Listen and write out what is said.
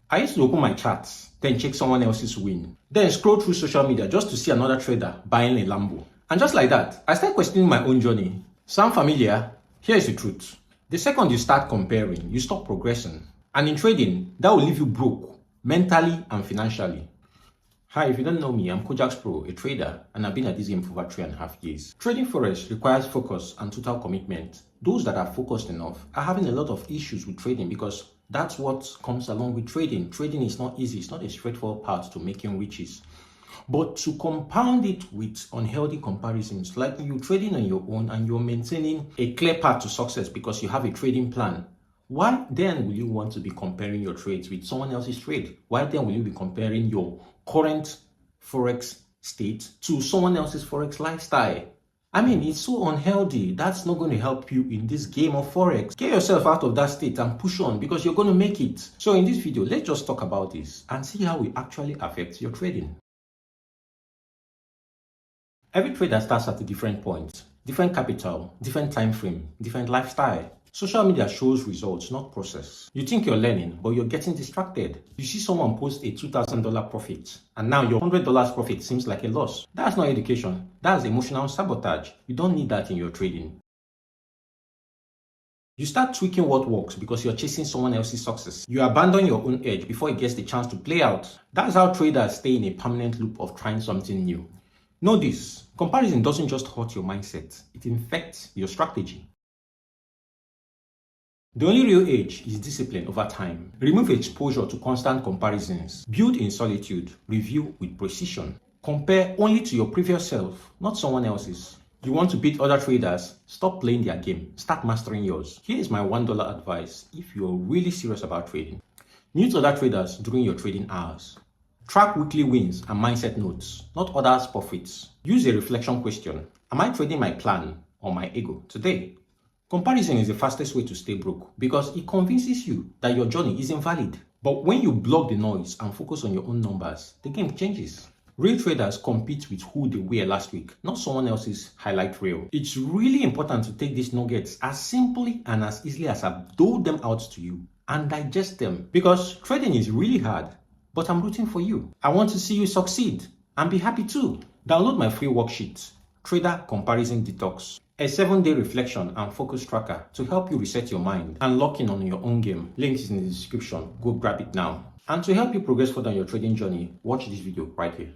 I used to open my charts, then check someone else's win, then scroll through social media just to see another trader buying a Lambo. And just like that, I started questioning my own journey. Sound familiar? Here's the truth. The second you start comparing, you stop progressing. And in trading, that will leave you broke, mentally and financially. Hi, if you don't know me, I'm Kojaks Pro, a trader, and I've been at this game for over 3.5 years. Trading Forex requires focus and total commitment. Those that are focused enough are having a lot of issues with trading because that's what comes along with trading. Trading is not easy. It's not a straightforward path to making riches. But to compound it with unhealthy comparisons, like you're trading on your own and you're maintaining a clear path to success because you have a trading plan, why then will you want to be comparing your trades with someone else's trade? Why then will you be comparing your current Forex state to someone else's Forex lifestyle? I mean, it's so unhealthy. That's not going to help you in this game of Forex. Get yourself out of that state and push on because you're going to make it. So in this video, let's just talk about this and see how it actually affects your trading. Every trader starts at a different point, different capital, different time frame, different lifestyle. Social media shows results, not process. You think you're learning, but you're getting distracted. You see someone post a $2,000 profit, and now your $100 profit seems like a loss. That's not education. That's emotional sabotage. You don't need that in your trading. You start tweaking what works because you're chasing someone else's success. You abandon your own edge before it gets the chance to play out. That's how traders stay in a permanent loop of trying something new. Know this, comparison doesn't just hurt your mindset, it infects your strategy. The only real edge is discipline over time. Remove exposure to constant comparisons. Build in solitude. Review with precision. Compare only to your previous self, not someone else's. You want to beat other traders? Stop playing their game. Start mastering yours. Here is my $1 advice if you're really serious about trading. Mute other traders during your trading hours. Track weekly wins and mindset notes, not others' profits. Use a reflection question. Am I trading my plan or my ego today? Comparison is the fastest way to stay broke because it convinces you that your journey is invalid. But when you block the noise and focus on your own numbers, the game changes. Real traders compete with who they were last week, not someone else's highlight reel. It's really important to take these nuggets as simply and as easily as I dole them out to you and digest them because trading is really hard, but I'm rooting for you. I want to see you succeed and be happy too. Download my free worksheet, Trader Comparison Detox, a 7-day reflection and focus tracker to help you reset your mind and lock in on your own game. Link is in the description. Go grab it now. And to help you progress further on your trading journey, watch this video right here.